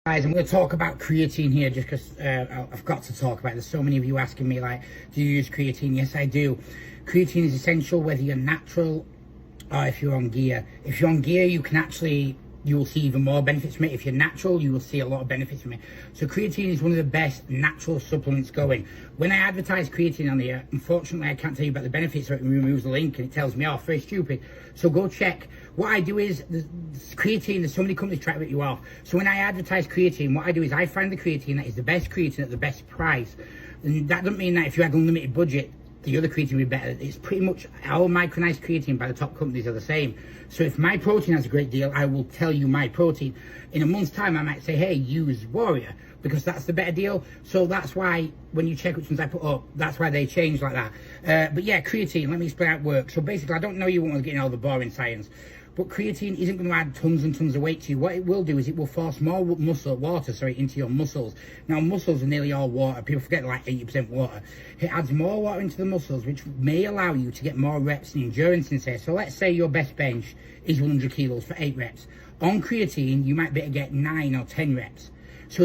Guys, I'm going to talk about creatine here just because I've got to talk about it. There's so many of you asking me, like, do you use creatine? Yes, I do. Creatine is essential whether you're natural or if you're on gear. If you're on gear, you will see even more benefits from it. If you're natural, you will see a lot of benefits from it. So creatine is one of the best natural supplements going. When I advertise creatine on here, unfortunately, I can't tell you about the benefits, so it removes the link and it tells me off. Very stupid. So go check. What I do is, creatine, there's so many companies try to rip you off. So when I advertise creatine, what I do is I find the creatine that is the best creatine at the best price. And that doesn't mean that if you had unlimited budget, the other creatine would be better. It's pretty much all micronized creatine by the top companies are the same. So if my protein has a great deal, I will tell you my protein. In a month's time, I might say, hey, use Warrior, because that's the better deal. So that's why when you check which ones I put up, that's why they change like that. But yeah, creatine, let me explain how it works. So basically, I don't know you won't get all the boring science, but creatine isn't going to add tons and tons of weight to you. What it will do is it will force more water into your muscles. Now, muscles are nearly all water. People forget like 80% water. It adds more water into the muscles, which may allow you to get more reps and endurance in there. So let's say your best bench is 100 kilos for 8 reps. On creatine, you might be able to get 9 or 10 reps. So,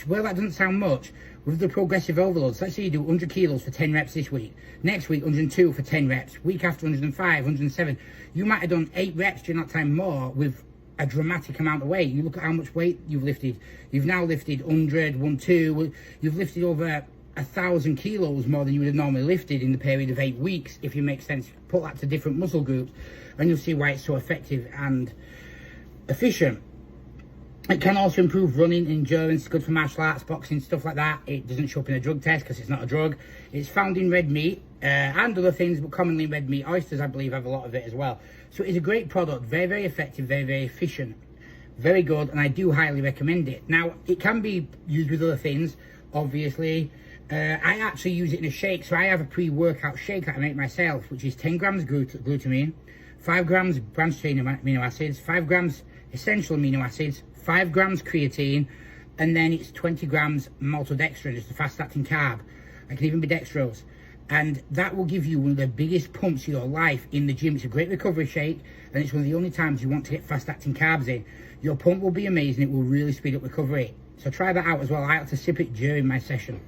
well, that doesn't sound much. With the progressive overloads, let's say you do 100 kilos for 10 reps this week. Next week, 102 for 10 reps. Week after, 105, 107. You might have done 8 reps during that time more with a dramatic amount of weight. You look at how much weight you've lifted. You've now lifted 100, 102. You've lifted over 1,000 kilos more than you would have normally lifted in the period of 8 weeks, if it makes sense. Put that to different muscle groups, and you'll see why it's so effective and efficient. It can also improve running, endurance, good for martial arts, boxing, stuff like that. It doesn't show up in a drug test because it's not a drug. It's found in red meat and other things, but commonly in red meat. Oysters, I believe, have a lot of it as well. So it's a great product, very, very effective, very, very efficient, very good, and I do highly recommend it. Now, it can be used with other things, obviously. I actually use it in a shake, so I have a pre-workout shake that I make myself, which is 10 grams glutamine, 5 grams branched chain amino acids, 5 grams essential amino acids, 5 grams creatine, and then it's 20 grams maltodextrin, just a fast-acting carb. It can even be dextrose. And that will give you one of the biggest pumps of your life in the gym. It's a great recovery shake, and it's one of the only times you want to get fast-acting carbs in. Your pump will be amazing. It will really speed up recovery. So try that out as well. I like to sip it during my session.